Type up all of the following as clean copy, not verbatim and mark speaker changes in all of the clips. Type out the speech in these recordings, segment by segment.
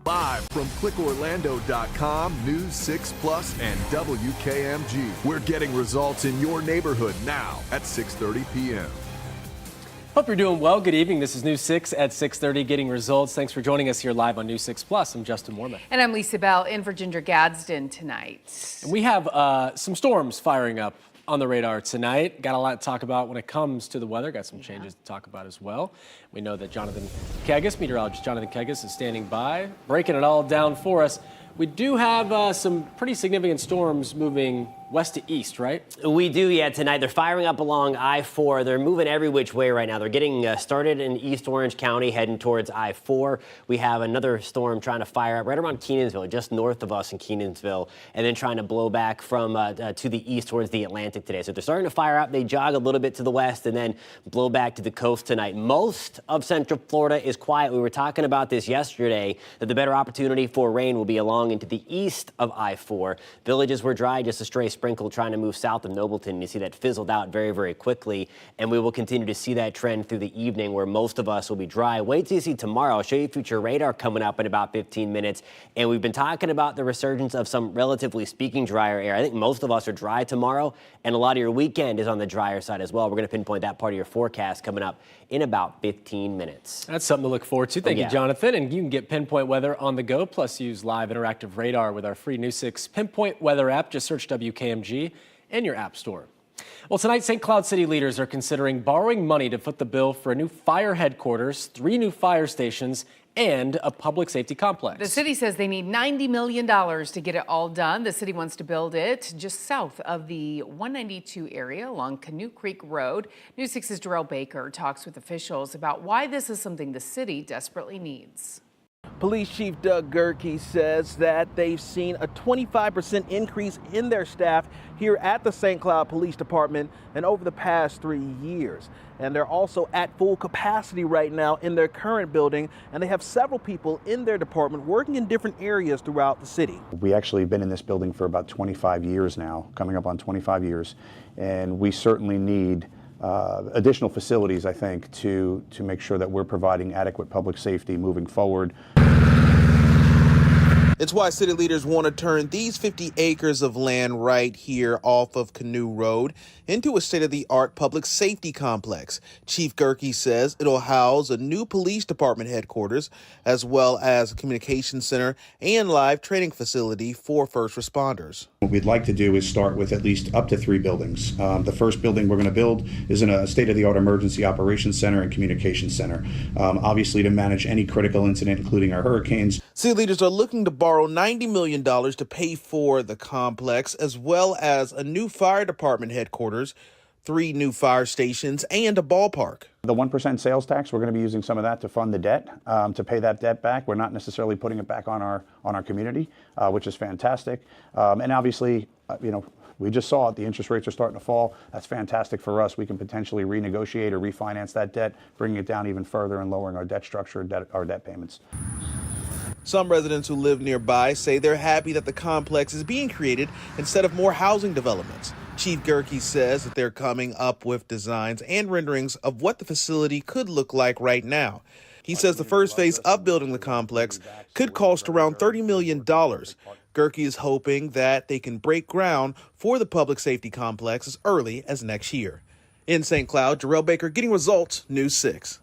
Speaker 1: Live from clickorlando.com, News 6 Plus, and WKMG. We're getting results in your neighborhood now at 6:30 p.m.
Speaker 2: Hope you're doing well. Good evening. This is News 6 at 6:30, getting results. Thanks for joining us here live on News 6 Plus. I'm Justin Mormon.
Speaker 3: And I'm Lisa Bell in for Ginger Gadsden tonight.
Speaker 2: And we have some storms firing up on the radar tonight. Got a lot to talk about when it comes to the weather. Got some changes to talk about as well. We know that meteorologist Jonathan Kegas is standing by, breaking it all down for us. We do have some pretty significant storms moving west to east, right?
Speaker 4: We do, yeah, tonight. They're firing up along I-4. They're moving every which way right now. They're getting started in East Orange County, heading towards I-4. We have another storm trying to fire up right around Kenansville, just north of us in Kenansville, and then trying to blow back from to the east towards the Atlantic today. So they're starting to fire up. They jog a little bit to the west and then blow back to the coast tonight. Most of Central Florida is quiet. We were talking about this yesterday, that the better opportunity for rain will be along into the east of I-4. Villages were dry, just a stray sprinkle trying to move south of Nobleton. You see that fizzled out very, very quickly, and we will continue to see that trend through the evening where most of us will be dry. Wait till you see tomorrow. I'll show you future radar coming up in about 15 minutes, and we've been talking about the resurgence of some relatively speaking drier air. I think most of us are dry tomorrow, and a lot of your weekend is on the drier side as well. We're going to pinpoint that part of your forecast coming up in about 15 minutes.
Speaker 2: That's something to look forward to. Thank you, Jonathan. And you can get Pinpoint Weather on the go, plus use live interactive radar with our free News 6 Pinpoint Weather app. Just search WKMG in your app store. Well, tonight, St. Cloud City leaders are considering borrowing money to foot the bill for a new fire headquarters, 3 new fire stations, and a public safety complex.
Speaker 3: The city says they need $90 million to get it all done. The city wants to build it just south of the 192 area along Canoe Creek Road. News 6's Darrell Baker talks with officials about why this is something the city desperately needs.
Speaker 5: Police Chief Doug Gerke says that they've seen a 25% increase in their staff here at the St. Cloud Police Department and over the past 3 years. And they're also at full capacity right now in their current building, and they have several people in their department working in different areas throughout the city.
Speaker 6: We actually have been in this building for about 25 years now, coming up on 25 years, and we certainly need additional facilities, I think, to make sure that we're providing adequate public safety moving forward.
Speaker 7: It's why city leaders want to turn these 50 acres of land right here off of Canoe Road into a state-of-the-art public safety complex. Chief Gerke says it'll house a new police department headquarters, as well as a communication center and live training facility for first responders.
Speaker 6: What we'd like to do is start with at least up to 3 buildings. The first building we're going to build is in a state-of-the-art emergency operations center and communication center, obviously to manage any critical incident, including our hurricanes.
Speaker 7: City leaders are looking to borrow $90 million to pay for the complex, as well as a new fire department headquarters, 3 new fire stations, and a ballpark.
Speaker 6: The 1% sales tax, we're going to be using some of that to fund the debt, to pay that debt back. We're not necessarily putting it back on our community, which is fantastic. And obviously, we just saw it. The interest rates are starting to fall. That's fantastic for us. We can potentially renegotiate or refinance that debt, bringing it down even further and lowering our debt structure, our debt payments.
Speaker 7: Some residents who live nearby say they're happy that the complex is being created instead of more housing developments. Chief Gerke says that they're coming up with designs and renderings of what the facility could look like right now. He says the first phase of building the complex could cost around $30 million. Gerke is hoping that they can break ground for the public safety complex as early as next year. In St. Cloud, Darrell Baker, getting results, News 6.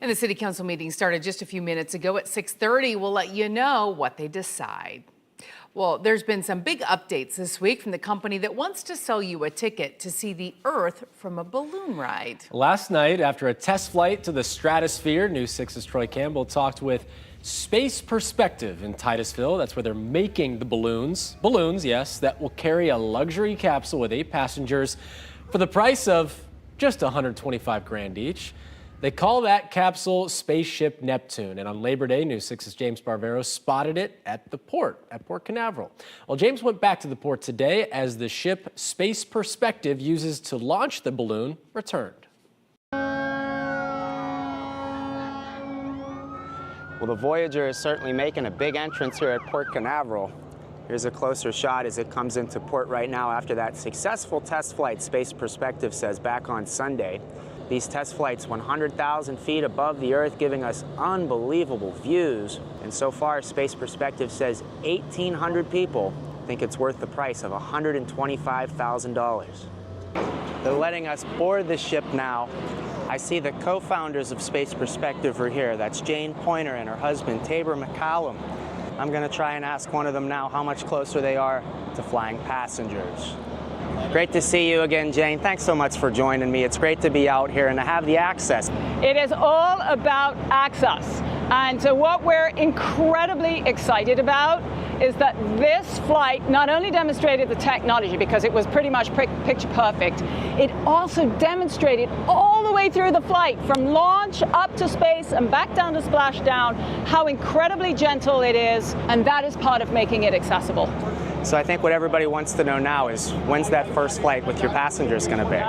Speaker 3: And the city council meeting started just a few minutes ago at 6:30. We'll let you know what they decide. Well, there's been some big updates this week from the company that wants to sell you a ticket to see the Earth from a balloon ride.
Speaker 2: Last night, after a test flight to the stratosphere, News 6's Troy Campbell talked with Space Perspective in Titusville. That's where they're making the balloons, yes, that will carry a luxury capsule with 8 passengers for the price of just $125,000 each. They call that capsule Spaceship Neptune, and on Labor Day, News 6's James Barbero spotted it at the port, at Port Canaveral. Well, James went back to the port today as the ship Space Perspective uses to launch the balloon returned.
Speaker 8: Well, the Voyager is certainly making a big entrance here at Port Canaveral. Here's a closer shot as it comes into port right now after that successful test flight, Space Perspective says, back on Sunday. These test flights 100,000 feet above the Earth, giving us unbelievable views. And so far, Space Perspective says 1,800 people think it's worth the price of $125,000. They're letting us board the ship now. I see the co-founders of Space Perspective are here. That's Jane Pointer and her husband, Tabor McCallum. I'm going to try and ask one of them now how much closer they are to flying passengers. Great to see you again, Jane. Thanks so much for joining me. It's great to be out here and to have the access.
Speaker 9: It is all about access. And so what we're incredibly excited about is that this flight not only demonstrated the technology, because it was pretty much picture perfect, it also demonstrated all the way through the flight, from launch up to space and back down to splashdown, how incredibly gentle it is, and that is part of making it accessible.
Speaker 8: So I think what everybody wants to know now is, when's that first flight with your passengers going to be?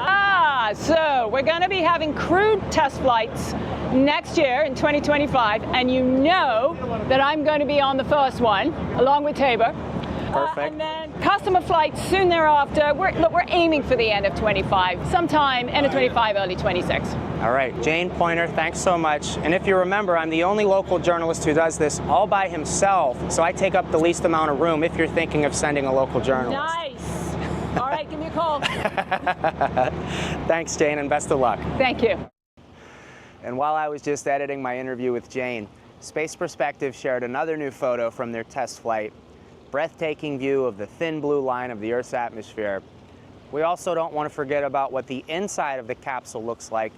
Speaker 9: So we're going to be having crewed test flights next year in 2025, and you know that I'm going to be on the first one, along with Tabor.
Speaker 8: Perfect.
Speaker 9: And then customer flights soon thereafter. We're aiming for the end of 25, sometime end of 25, early 26.
Speaker 8: All right, Jane Pointer, thanks so much. And if you remember, I'm the only local journalist who does this all by himself, so I take up the least amount of room if you're thinking of sending a local journalist.
Speaker 9: Nice. All right, give me a call.
Speaker 8: Thanks, Jane, and best of luck.
Speaker 9: Thank you.
Speaker 8: And while I was just editing my interview with Jane, Space Perspective shared another new photo from their test flight. Breathtaking view of the thin blue line of the Earth's atmosphere. We also don't want to forget about what the inside of the capsule looks like.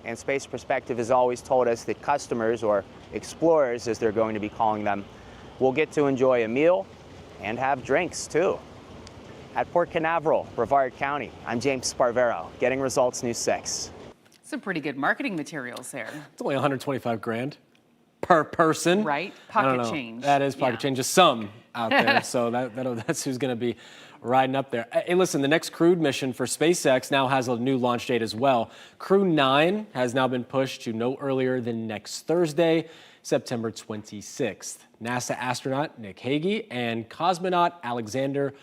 Speaker 8: And Space Perspective has always told us that customers, or explorers as they're going to be calling them, will get to enjoy a meal and have drinks too. At Port Canaveral, Brevard County, I'm James Sparvero, Getting Results News 6.
Speaker 3: Some pretty good marketing materials there.
Speaker 2: It's only 125 grand per person.
Speaker 3: Right?
Speaker 2: I don't
Speaker 3: Pocket
Speaker 2: know.
Speaker 3: change.
Speaker 2: That is pocket
Speaker 3: Yeah.
Speaker 2: change. Just some out there. So that's who's going to be riding up there. Hey, listen, the next crewed mission for SpaceX now has a new launch date as well. Crew 9 has now been pushed to no earlier than next Thursday, September 26th. NASA astronaut Nick Hagee and cosmonaut Alexander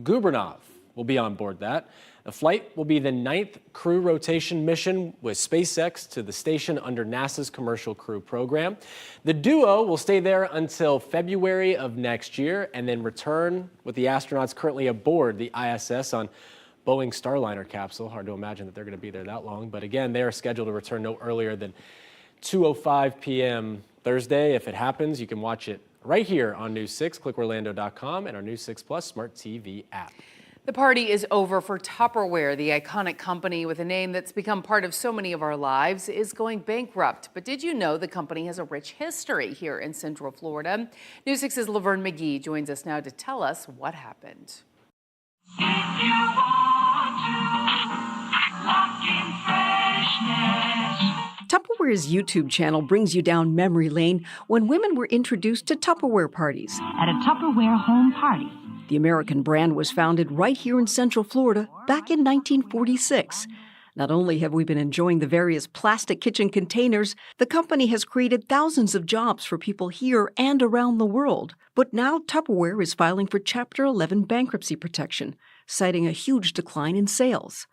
Speaker 2: Gubernov will be on board that. The flight will be the 9th crew rotation mission with SpaceX to the station under NASA's Commercial Crew Program. The duo will stay there until February of next year and then return with the astronauts currently aboard the ISS on Boeing Starliner capsule. Hard to imagine that they're going to be there that long. But again, they are scheduled to return no earlier than 2:05 p.m. Thursday. If it happens, you can watch it right here on News 6, clickorlando.com, and our News 6 Plus Smart TV app.
Speaker 3: The party is over for Tupperware. The iconic company with a name that's become part of so many of our lives is going bankrupt. But did you know the company has a rich history here in Central Florida? News 6's Laverne McGee joins us now to tell us what happened.
Speaker 10: If you want to lock in freshness.
Speaker 11: Tupperware's YouTube channel brings you down memory lane when women were introduced to Tupperware parties.
Speaker 10: At a Tupperware home party.
Speaker 11: The American brand was founded right here in Central Florida back in 1946. Not only have we been enjoying the various plastic kitchen containers, the company has created thousands of jobs for people here and around the world. But now Tupperware is filing for Chapter 11 bankruptcy protection, citing a huge decline in sales.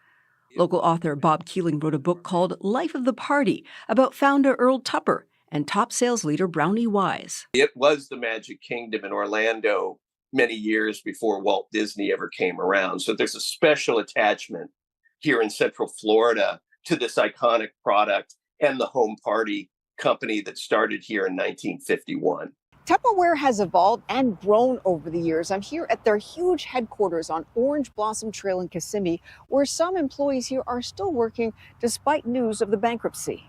Speaker 11: Local author Bob Keeling wrote a book called Life of the Party about founder Earl Tupper and top sales leader Brownie Wise.
Speaker 12: It was the Magic Kingdom in Orlando many years before Walt Disney ever came around. So there's a special attachment here in Central Florida to this iconic product and the home party company that started here in 1951.
Speaker 13: Tupperware has evolved and grown over the years. I'm here at their huge headquarters on Orange Blossom Trail in Kissimmee, where some employees here are still working despite news of the bankruptcy.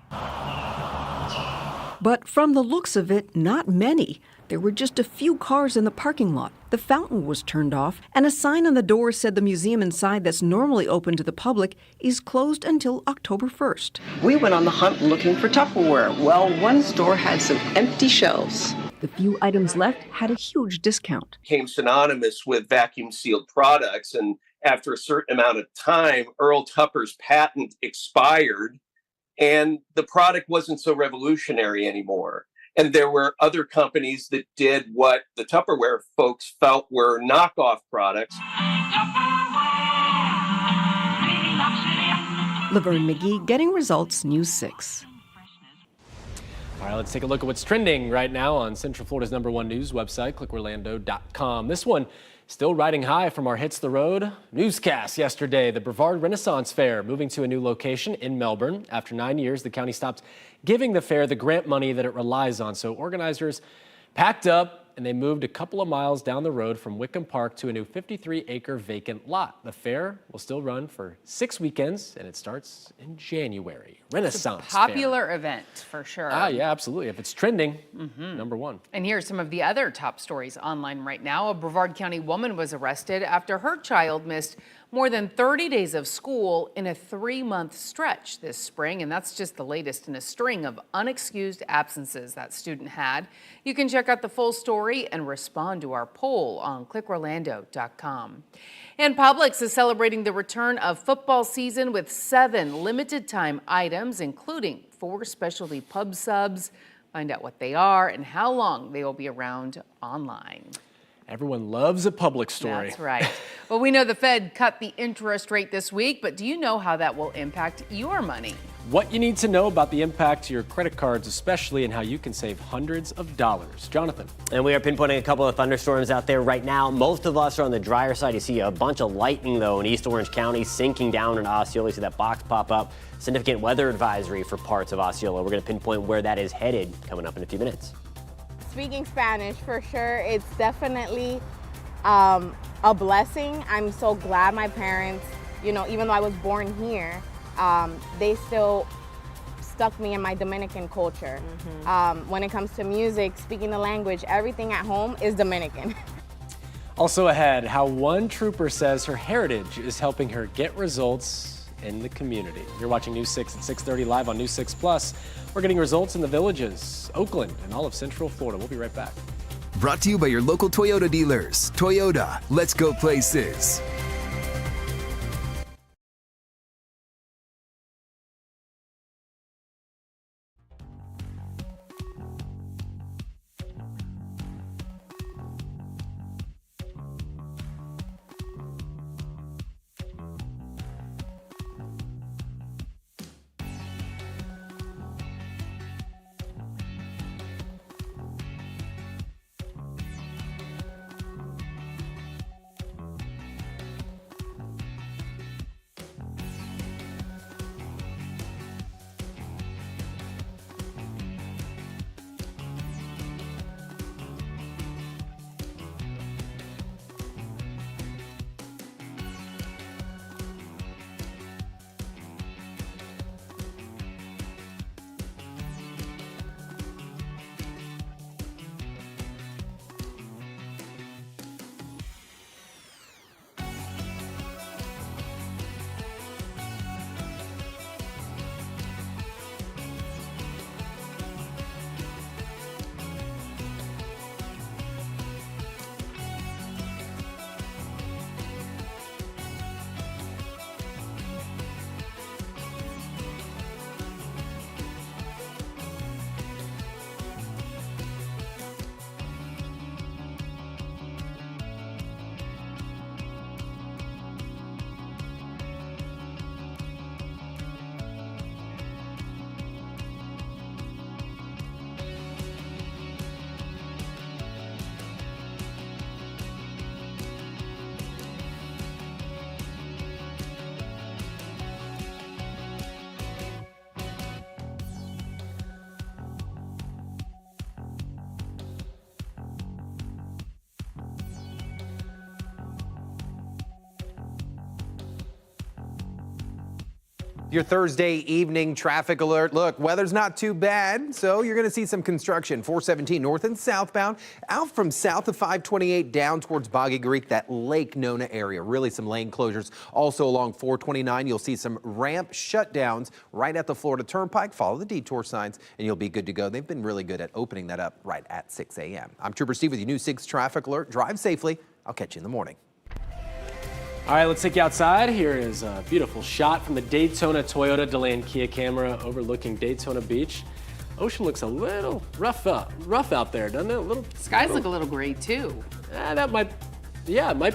Speaker 11: But from the looks of it, not many. There were just a few cars in the parking lot. The fountain was turned off, and a sign on the door said the museum inside that's normally open to the public is closed until October 1st.
Speaker 14: We went on the hunt looking for Tupperware. Well, one store had some empty shelves.
Speaker 11: The few items left had a huge discount.
Speaker 12: Became synonymous with vacuum sealed products, and after a certain amount of time, Earl Tupper's patent expired, and the product wasn't so revolutionary anymore. And there were other companies that did what the Tupperware folks felt were knockoff products.
Speaker 11: Laverne McGee, Getting Results, News 6.
Speaker 2: All right, let's take a look at what's trending right now on Central Florida's #1 news website, clickorlando.com. This one still riding high from our Hits the Road newscast yesterday. The Brevard Renaissance Fair moving to a new location in Melbourne. After 9 years, the county stopped giving the fair the grant money that it relies on. So organizers packed up and they moved a couple of miles down the road from Wickham Park to a new 53-acre vacant lot. The fair will still run for 6 weekends, and it starts in January. Renaissance
Speaker 3: It's a popular event, for sure.
Speaker 2: Yeah, absolutely. If it's trending, #1.
Speaker 3: And here's some of the other top stories online right now. A Brevard County woman was arrested after her child missed more than 30 days of school in a 3-month stretch this spring, and that's just the latest in a string of unexcused absences that student had. You can check out the full story and respond to our poll on clickorlando.com. And Publix is celebrating the return of football season with 7 limited-time items, including 4 specialty pub subs. Find out what they are and how long they will be around online.
Speaker 2: Everyone loves a Publix story.
Speaker 3: That's right. Well, we know the Fed cut the interest rate this week, but do you know how that will impact your money?
Speaker 2: What you need to know about the impact to your credit cards, especially, and how you can save hundreds of dollars. Jonathan.
Speaker 4: And we are pinpointing a couple of thunderstorms out there right now. Most of us are on the drier side. You see a bunch of lightning, though, in East Orange County, sinking down in Osceola. You see that box pop up. Significant weather advisory for parts of Osceola. We're going to pinpoint where that is headed coming up in a few minutes.
Speaker 15: Speaking Spanish, for sure, it's definitely a blessing. I'm so glad my parents, even though I was born here, they still stuck me in my Dominican culture. When it comes to music, speaking the language, everything at home is Dominican.
Speaker 2: Also ahead, how one trooper says her heritage is helping her get results in the community. You're watching News 6 at 6:30 live on News 6 Plus. We're getting results in the Villages, Oakland, and all of Central Florida. We'll be right back.
Speaker 16: Brought to you by your local Toyota dealers. Toyota, let's go places.
Speaker 17: Your Thursday evening traffic alert. Look, weather's not too bad, so you're going to see some construction. 417 north and southbound, out from south of 528 down towards Boggy Creek, that Lake Nona area. Really some lane closures. Also along 429, you'll see some ramp shutdowns right at the Florida Turnpike. Follow the detour signs and you'll be good to go. They've been really good at opening that up right at 6 a.m. I'm Trooper Steve with your News 6 traffic alert. Drive safely. I'll catch you in the morning.
Speaker 2: All right, let's take you outside. Here is a beautiful shot from the Daytona Toyota DeLand Kia camera overlooking Daytona Beach. Ocean looks a little rough out there, doesn't it?
Speaker 3: Skies look a little gray too.
Speaker 2: It might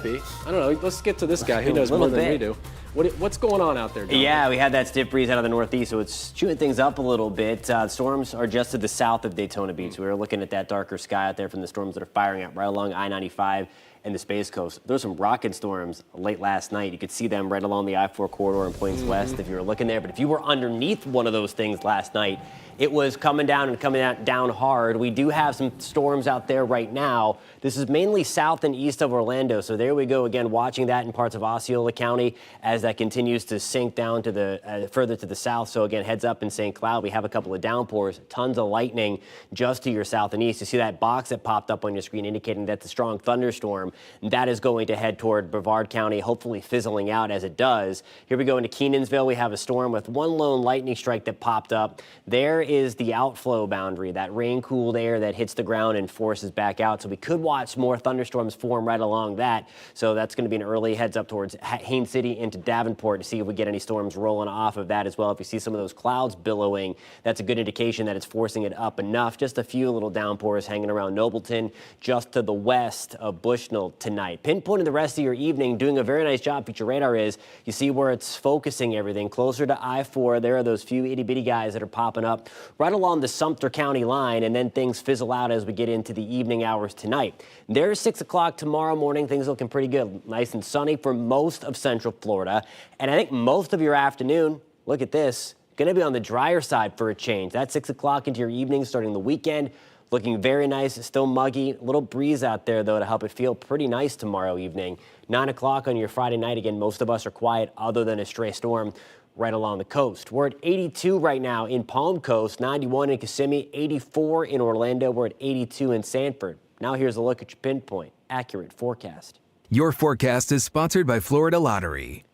Speaker 2: be. I don't know. Let's get to this guy. He knows more than we do. What's going on out there, John?
Speaker 4: Yeah, we had that stiff breeze out of the northeast, so it's chewing things up a little bit. Storms are just to the south of Daytona Beach. We were looking at that darker sky out there from the storms that are firing out right along I-95 and the Space Coast. There were some rocket storms late last night. You could see them right along the I-4 corridor and points west if you were looking there. But if you were underneath one of those things last night, it was coming down hard. We do have some storms out there right now. This is mainly south and east of Orlando. So there we go again, watching that in parts of Osceola County as that continues to sink down to the further to the south. So again, heads up in St. Cloud. We have a couple of downpours, tons of lightning just to your south and east. You see that box that popped up on your screen indicating that's a strong thunderstorm. That is going to head toward Brevard County, hopefully fizzling out as it does. Here we go into Kenansville. We have a storm with one lone lightning strike that popped up. There is the outflow boundary, that rain-cooled air that hits the ground and forces back out. So we could watch more thunderstorms form right along that. So that's going to be an early heads up towards Haines City into Davenport to see if we get any storms rolling off of that as well. If you see some of those clouds billowing, that's a good indication that it's forcing it up enough. Just a few little downpours hanging around Nobleton, just to the west of Bushnell tonight. Pinpointing the rest of your evening, doing a very nice job. Future Radar is, you see where it's focusing everything closer to I-4. There are those few itty bitty guys that are popping up right along the Sumter County line, and then things fizzle out as we get into the evening hours tonight. There's 6 o'clock tomorrow morning. Things looking pretty good. Nice and sunny for most of Central Florida. And I think most of your afternoon, look at this, going to be on the drier side for a change. That's 6 o'clock into your evening, starting the weekend. Looking very nice, still muggy. A little breeze out there, though, to help it feel pretty nice tomorrow evening. 9 o'clock on your Friday night. Again, most of us are quiet other than a stray storm right along the coast. We're at 82 right now in Palm Coast, 91 in Kissimmee, 84 in Orlando. We're at 82 in Sanford. Now here's a look at your pinpoint. Accurate forecast.
Speaker 16: Your forecast is sponsored by Florida Lottery.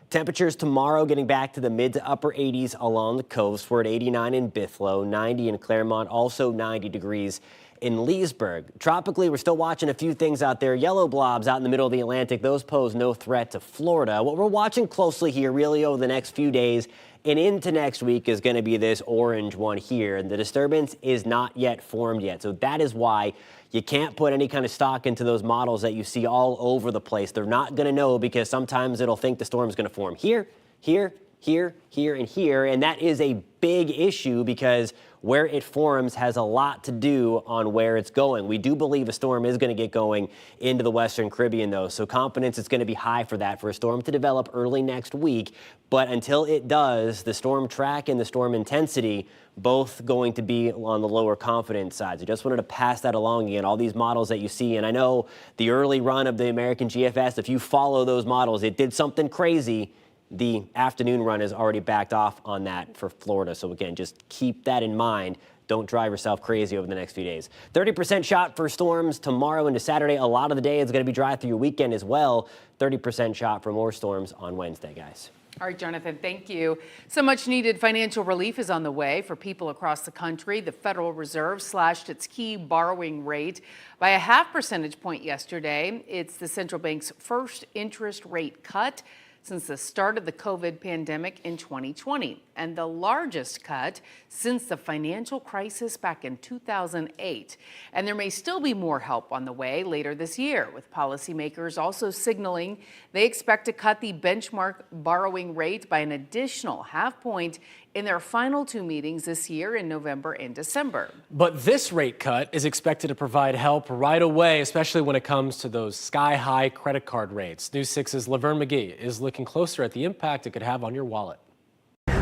Speaker 4: Temperatures tomorrow getting back to the mid to upper 80s along the coast. We're at 89 in Bithlo, 90 in Claremont, also 90 degrees in Leesburg. Tropically, we're still watching a few things out there. Yellow blobs out in the middle of the Atlantic. Those pose no threat to Florida. What we're watching closely here really over the next few days and into next week is going to be this orange one here. And the disturbance is not yet formed yet. So that is why you can't put any kind of stock into those models that you see all over the place. They're not going to know because sometimes it'll think the storm's going to form here, here, here, here, and here. And that is a big issue because where it forms has a lot to do on where it's going. We do believe a storm is going to get going into the Western Caribbean, though, so confidence is going to be high for that, for a storm to develop early next week. But until it does, the storm track and the storm intensity both going to be on the lower confidence side. So just wanted to pass that along again. All these models that you see, and I know the early run of the American GFS, if you follow those models, it did something crazy. The afternoon run is already backed off on that for Florida. So again, just keep that in mind. Don't drive yourself crazy over the next few days. 30% shot for storms tomorrow into Saturday. A lot of the day is going to be dry through your weekend as well. 30% shot for more storms on Wednesday, guys.
Speaker 3: All right, Jonathan, thank you. So much needed financial relief is on the way for people across the country. The Federal Reserve slashed its key borrowing rate by a 0.5 percentage point yesterday. It's the central bank's first interest rate cut since the start of the COVID pandemic in 2020, and the largest cut since the financial crisis back in 2008. And there may still be more help on the way later this year, with policymakers also signaling they expect to cut the benchmark borrowing rate by an additional 0.5 point in their final two meetings this year in November and December.
Speaker 2: But this rate cut is expected to provide help right away, especially when it comes to those sky-high credit card rates. News 6's Laverne McGee is looking closer at the impact it could have on your wallet.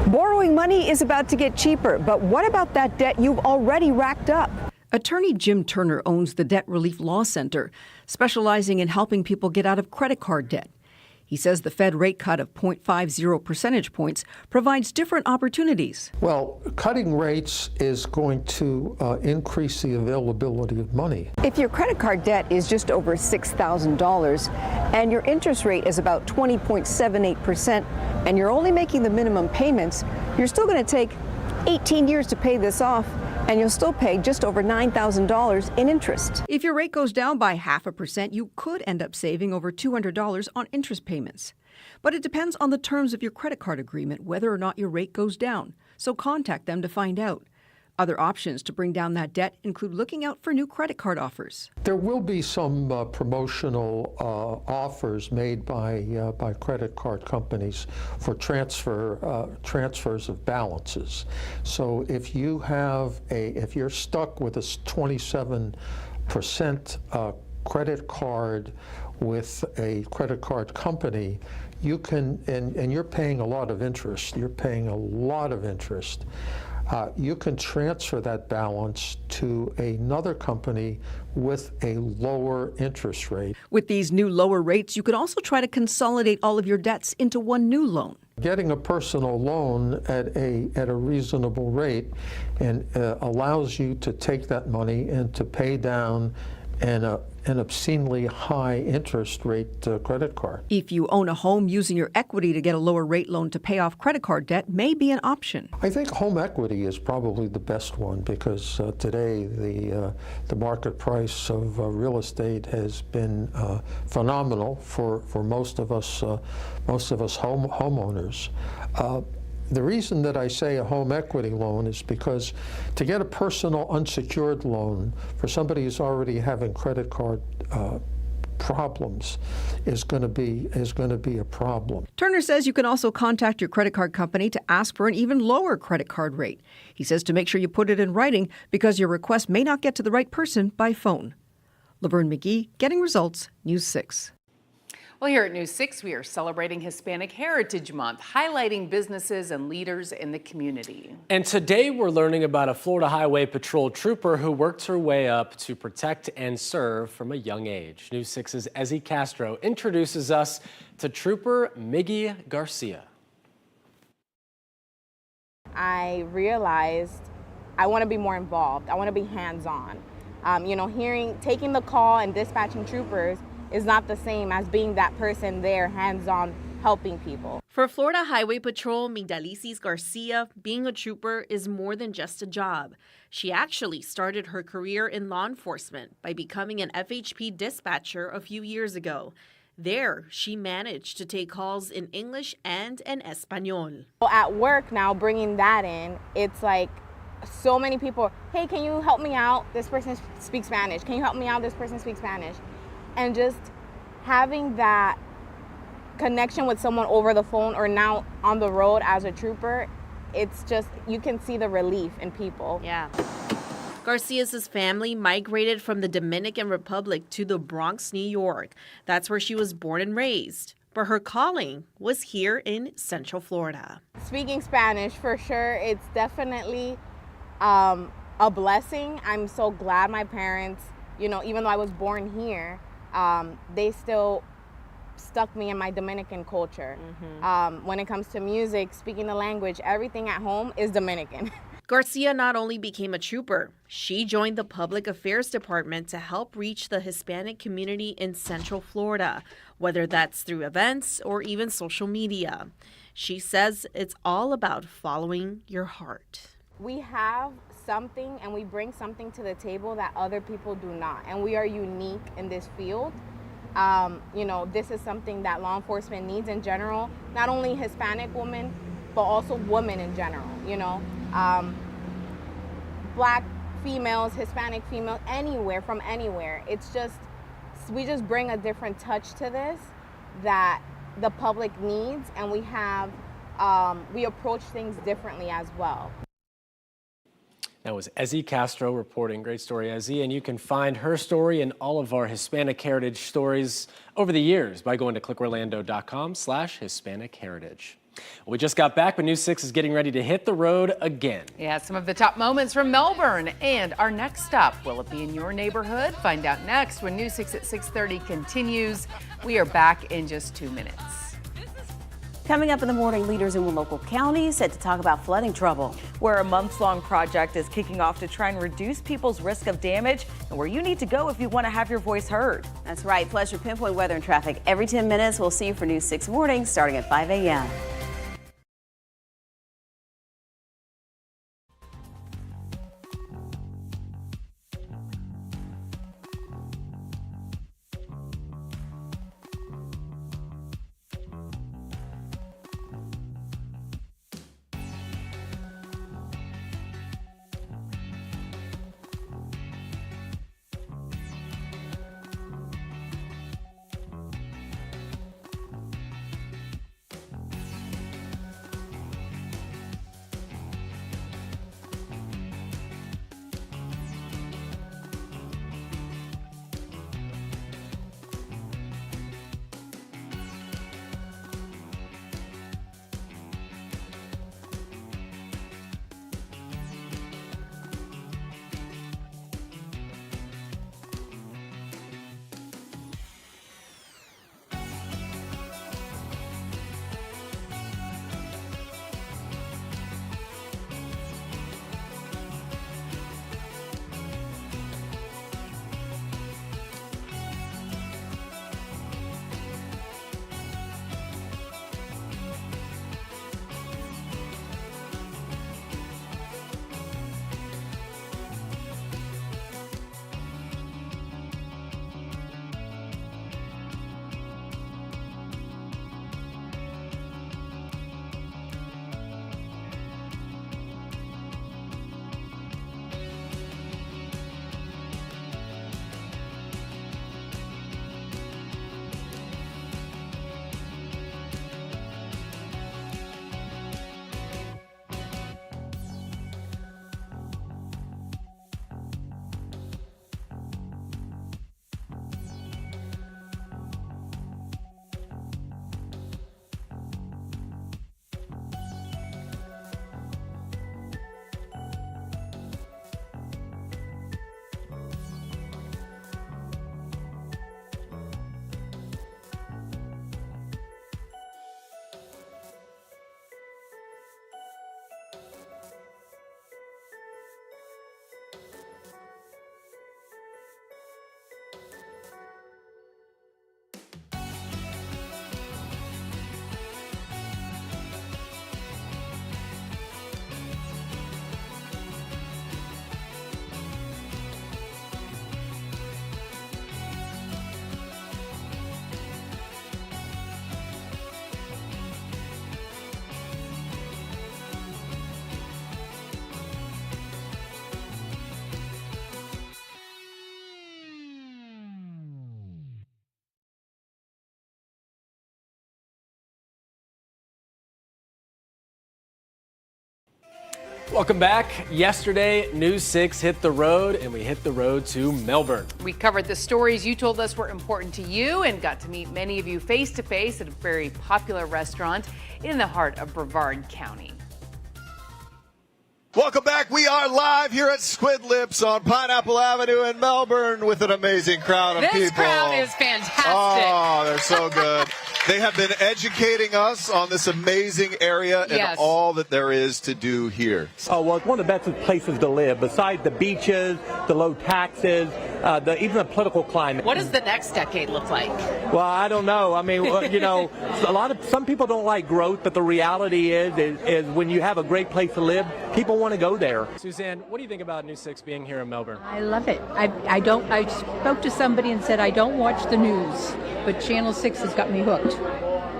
Speaker 13: Borrowing money is about to get cheaper, but what about that debt you've already racked up?
Speaker 11: Attorney Jim Turner owns the Debt Relief Law Center, specializing in helping people get out of credit card debt. He says the Fed rate cut of 0.50 percentage points provides different opportunities.
Speaker 18: Well, cutting rates is going to increase the availability of money.
Speaker 13: If your credit card debt is just over $6,000 and your interest rate is about 20.78% and you're only making the minimum payments, you're still going to take 18 years to pay this off, and you'll still pay just over $9,000 in interest.
Speaker 11: If your rate goes down by 0.5%, you could end up saving over $200 on interest payments. But it depends on the terms of your credit card agreement whether or not your rate goes down, so contact them to find out. Other options to bring down that debt include looking out for new credit card offers.
Speaker 18: There will be some promotional offers made by credit card companies for transfers of balances. So if you're stuck with a 27% credit card with a credit card company, you can, and you're paying a lot of interest. You're paying a lot of interest. You can transfer that balance to another company with a lower interest rate.
Speaker 11: With these new lower rates, you could also try to consolidate all of your debts into one new loan.
Speaker 18: Getting a personal loan at a reasonable rate and allows you to take that money and to pay down an obscenely high interest rate credit card.
Speaker 11: If you own a home, using your equity to get a lower rate loan to pay off credit card debt may be an option.
Speaker 18: I think home equity is probably the best one because today the market price of real estate has been phenomenal for most of us homeowners. The reason that I say a home equity loan is because to get a personal unsecured loan for somebody who's already having credit card problems is going to be a problem.
Speaker 11: Turner says you can also contact your credit card company to ask for an even lower credit card rate. He says to make sure you put it in writing because your request may not get to the right person by phone. Laverne McGee, Getting Results, News 6.
Speaker 3: Well, here at News 6, we are celebrating Hispanic Heritage Month, highlighting businesses and leaders in the community.
Speaker 2: And today we're learning about a Florida Highway Patrol trooper who worked her way up to protect and serve from a young age. News 6's Ezzy Castro introduces us to Trooper Miggy Garcia.
Speaker 15: I realized I want to be more involved. I want to be hands-on. Taking the call and dispatching troopers is not the same as being that person there, hands-on, helping people.
Speaker 19: For Florida Highway Patrol Migdalisis Garcia, being a trooper is more than just a job. She actually started her career in law enforcement by becoming an FHP dispatcher a few years ago. There, she managed to take calls in English and in Espanol.
Speaker 15: At work now, bringing that in, it's like so many people, hey, can you help me out? This person speaks Spanish. Can you help me out? This person speaks Spanish. And just having that connection with someone over the phone or now on the road as a trooper, it's just, you can see the relief in people.
Speaker 19: Yeah. Garcia's family migrated from the Dominican Republic to the Bronx, New York. That's where she was born and raised. But her calling was here in Central Florida. Speaking Spanish, for sure, it's definitely a blessing. I'm so glad my parents, even though I was born here, they still stuck me in my Dominican culture. When it comes to music, speaking the language, everything at home is Dominican. Garcia not only became a trooper, she joined the Public Affairs Department to help reach the Hispanic community in Central Florida, whether that's through events or even social media. She says it's all about following your heart. We have something and we bring something to the table that other people do not, and we are unique in this field. This is something that law enforcement needs in general, not only Hispanic women, but also women in general, Black females, Hispanic females, from anywhere. It's just, we just bring a different touch to this that the public needs, and we approach things differently as well.
Speaker 2: That was Ezzy Castro reporting. Great story, Ezzy. And you can find her story and all of our Hispanic Heritage stories over the years by going to clickorlando.com/Hispanic Heritage. We just got back, but News 6 is getting ready to hit the road again.
Speaker 3: Yeah, some of the top moments from Melbourne. And our next stop, will it be in your neighborhood? Find out next when News 6 at 6:30 continues. We are back in just 2 minutes.
Speaker 20: Coming up in the morning, leaders in local counties set to talk about flooding trouble.
Speaker 21: Where a months-long project is kicking off to try and reduce people's risk of damage, and where you need to go if you want to have your voice heard.
Speaker 20: That's right. Plus your pinpoint weather and traffic every 10 minutes. We'll see you for News 6 Morning starting at 5 a.m.
Speaker 2: Welcome back. Yesterday, News 6 hit the road, and we hit the road to Melbourne.
Speaker 3: We covered the stories you told us were important to you and got to meet many of you face to face at a very popular restaurant in the heart of Brevard County.
Speaker 1: Welcome back. We are live here at Squid Lips on Pineapple Avenue in Melbourne with an amazing crowd of people.
Speaker 3: This crowd is fantastic.
Speaker 1: Oh, they're so good. They have been educating us on this amazing area and
Speaker 3: Yes.
Speaker 1: all that there is to do here.
Speaker 22: Oh, well, it's one of the best places to live. Besides the beaches, the low taxes, even the political climate.
Speaker 3: What does the next decade look like?
Speaker 22: Well, I don't know. I mean, you know, some people don't like growth, but the reality is when you have a great place to live, people want to go there.
Speaker 2: Suzanne, what do you think about News 6 being here in Melbourne?
Speaker 23: I love it. I spoke to somebody and said I don't watch the news, but Channel 6 has got me hooked.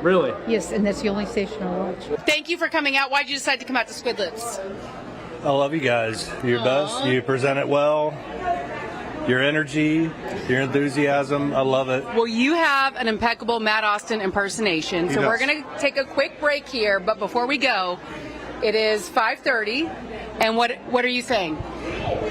Speaker 2: Really?
Speaker 23: Yes, and that's the only station I watch.
Speaker 3: Thank you for coming out. Why did you decide to come out to Squid Lips?
Speaker 24: I love you guys. You're best. You present it well. Your energy, your enthusiasm, I love it.
Speaker 25: Well, you have an impeccable Matt Austin impersonation, so
Speaker 24: He
Speaker 25: we're
Speaker 24: does.
Speaker 25: going to take a quick break here, but before we go, it is 5:30, and what are you saying?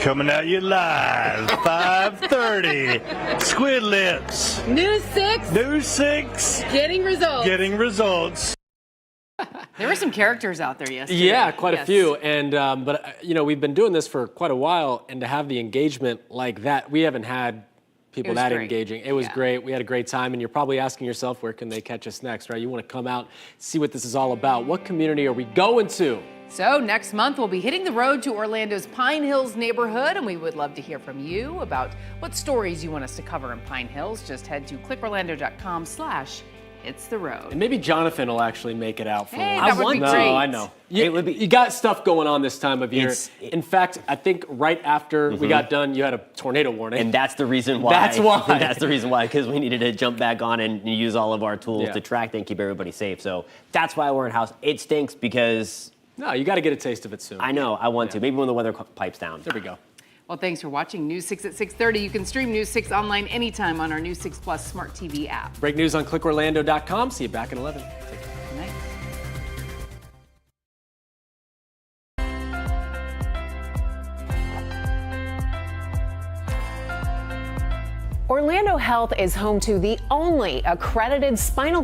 Speaker 24: Coming at you live, 5:30, Squid Lips.
Speaker 25: News 6.
Speaker 24: News 6.
Speaker 25: Getting results.
Speaker 24: Getting results.
Speaker 3: There were some characters out there yesterday.
Speaker 2: Yeah, quite a
Speaker 3: Yes.
Speaker 2: few. And but you know, we've been doing this for quite a while, and to have the engagement like that, we haven't had people
Speaker 3: was
Speaker 2: that
Speaker 3: great.
Speaker 2: engaging. It was great. We had a great time, and you're probably asking yourself, where can they catch us next, right? You want to come out, see what this is all about. What community are we going to?
Speaker 3: So next month, we'll be hitting the road to Orlando's Pine Hills neighborhood, and we would love to hear from you about what stories you want us to cover in Pine Hills. Just head to clickorlando.com/It's the road.
Speaker 2: And maybe Jonathan will actually make it out for
Speaker 3: Hey,
Speaker 2: once.
Speaker 3: that would be
Speaker 2: No,
Speaker 3: great.
Speaker 2: I know. You got stuff going on this time of year. In fact, I think right after we got done, you had a tornado warning.
Speaker 4: And that's the reason why.
Speaker 2: That's why.
Speaker 4: That's the reason why, because we needed to jump back on and use all of our tools
Speaker 2: Yeah.
Speaker 4: to track and keep everybody safe. So that's why we're in house. It stinks because.
Speaker 2: No, you got to get a taste of it soon.
Speaker 4: I know. I want to. Maybe when the weather pipes down.
Speaker 2: There we go.
Speaker 3: Well, thanks for watching News 6 at 6:30. You can stream News 6 online anytime on our News 6 Plus Smart TV app.
Speaker 2: Break news on clickorlando.com. See you back at 11. Take care.
Speaker 3: Good night.
Speaker 26: Orlando Health is home to the only accredited spinal